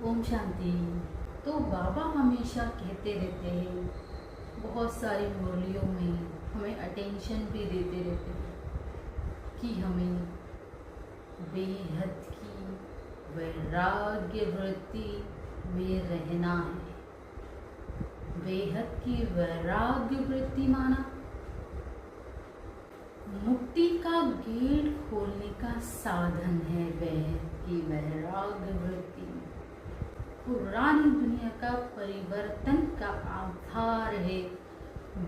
ओम शांति। तो बाबा हमेशा कहते रहते हैं, बहुत सारी मुरलियों में हमें अटेंशन भी देते रहते हैं कि हमें बेहद की वैराग्य वृत्ति में रहना है। बेहद की वैराग्य वृत्ति माना मुक्ति का गेट खोलने का साधन है। बेहद की वैराग्य वृत्ति पुरानी दुनिया का परिवर्तन का आधार है।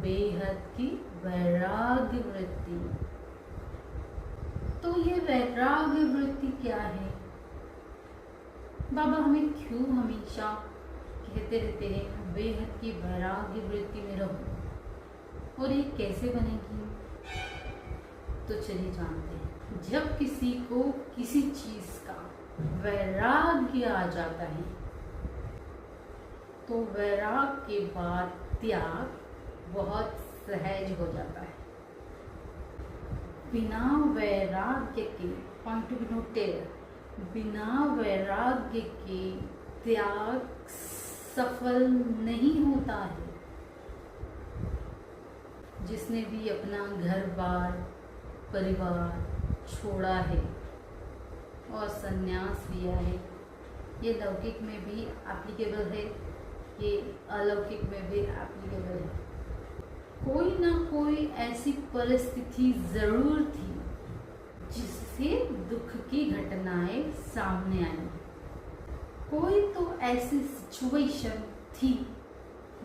बेहद की वैराग्य वृत्ति। तो ये वैराग्य वृत्ति क्या है? बाबा हमें क्यों हमेशा कहते रहते हैं बेहद की वैराग्य वृत्ति में रहो, और ये कैसे बनेगी? तो चलिए जानते हैं। जब किसी को किसी चीज का वैराग्य आ जाता है तो वैराग के बाद त्याग बहुत सहज हो जाता है। बिना वैराग्य के पॉइंट टू बी नोटेड, बिना वैराग्य के त्याग सफल नहीं होता है। जिसने भी अपना घर बार परिवार छोड़ा है और संन्यास लिया है, ये लौकिक में भी एप्लीकेबल है, ये अलौकिक में भी एप्लीकेबल है। कोई ना कोई ऐसी परिस्थिति जरूर थी जिससे दुख की घटनाएं सामने आई। कोई तो ऐसी सिचुएशन थी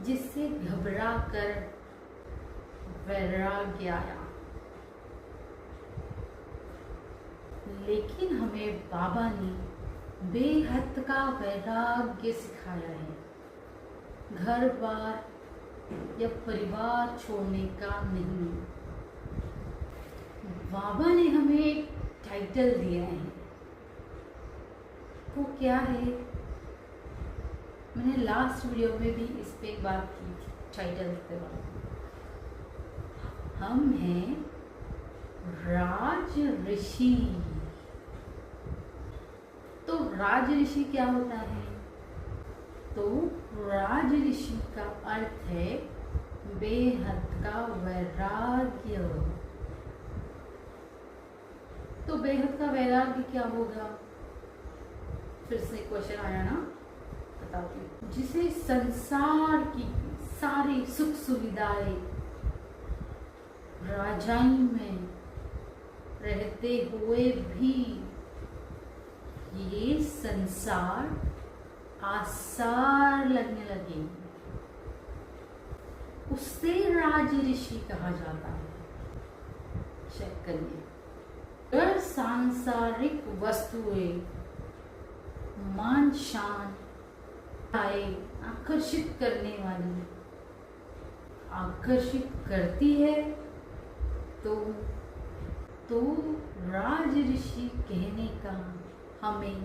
जिससे घबरा कर वैराग्य आया। लेकिन हमें बाबा ने बेहद का वैराग्य सिखाया है। घर बार या परिवार छोड़ने का नहीं। बाबा ने हमें एक टाइटल दिया है। वो क्या है? मैंने लास्ट वीडियो में भी इस पे एक बात की थी, टाइटल के बारे में। हम हैं राज ऋषि। तो राज ऋषि क्या होता है? तो राज ऋषि का अर्थ है बेहद का वैराग्य। तो बेहद का वैराग्य क्या होगा? फिर से क्वेश्चन आया ना, बताती हूँ। जिसे संसार की सारी सुख सुविधाएं राजाई में रहते हुए भी ये संसार आसार लगने लगे, उससे राज ऋषि कहा जाता है। चेक करिए। अगर सांसारिक वस्तुएं मान शान आकर्षित करने वाली आकर्षित करती है तो राज ऋषि कहने का हमें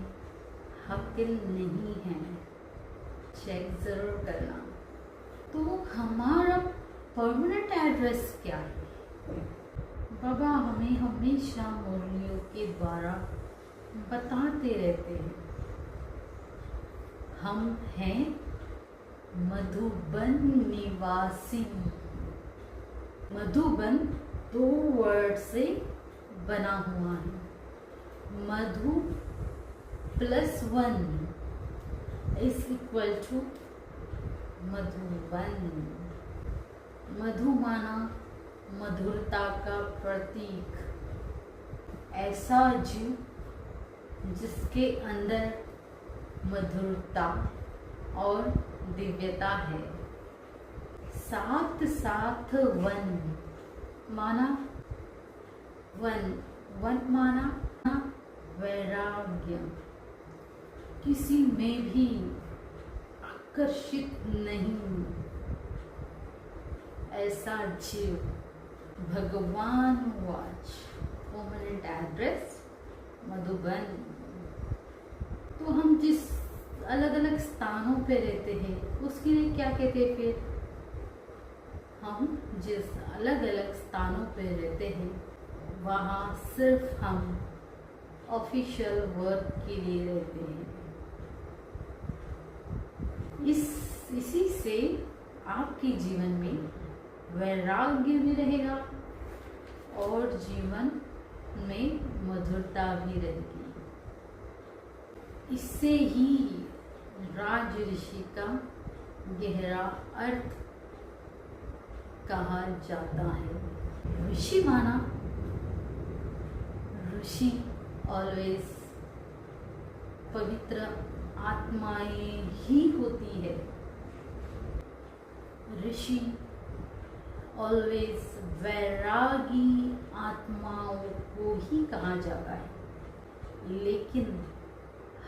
हक नहीं है। चेक जरूर करना। तो हमारा परमानेंट एड्रेस क्या है? बाबा हमें हमेशा मुरलियों के द्वारा बताते रहते हैं, हम हैं मधुबन निवासी। मधुबन 2 वर्ड से बना हुआ है। मधु +1 इज इक्वल टू मधुबन। मधु माना मधुरता का प्रतीक। ऐसा जीव जिसके अंदर मधुरता और दिव्यता है। साथ साथ वन माना वन माना वैराग्य। किसी में भी आकर्षित नहीं। ऐसा जीव भगवान वाच। Permanent address Madhuban. तो हम जिस अलग अलग स्थानों पे रहते हैं उसके लिए क्या कहते हैं? फिर हम जिस अलग अलग स्थानों पे रहते हैं वहाँ सिर्फ हम ऑफिशियल वर्क के लिए रहते हैं। इसी से आपके जीवन में वैराग्य भी रहेगा और जीवन में मधुरता भी रहेगी। इससे ही राज ऋषि का गहरा अर्थ कहा जाता है। ऋषि माना, ऋषि ऑलवेज पवित्र आत्माएं ही होती है। ऋषि ऑलवेज वैरागी आत्माओं को ही कहा जाता है, लेकिन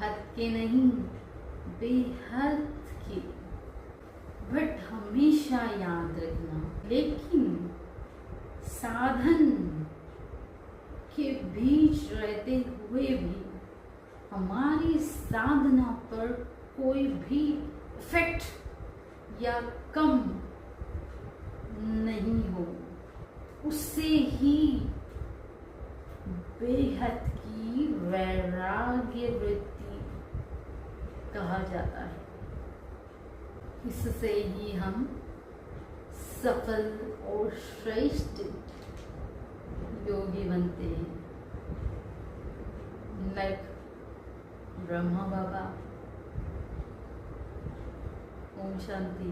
हद के नहीं, बेहद के। बट हमेशा याद रखना, लेकिन साधन के बीच रहते हुए भी हमारी साधना पर कोई भी इफेक्ट या कम नहीं हो, उससे ही बेहद की वैराग्य वृत्ति कहा जाता है। इससे ही हम सफल और श्रेष्ठ योगी बनते हैं। लाइक ब्रह्मा बाबा। ओम शांति।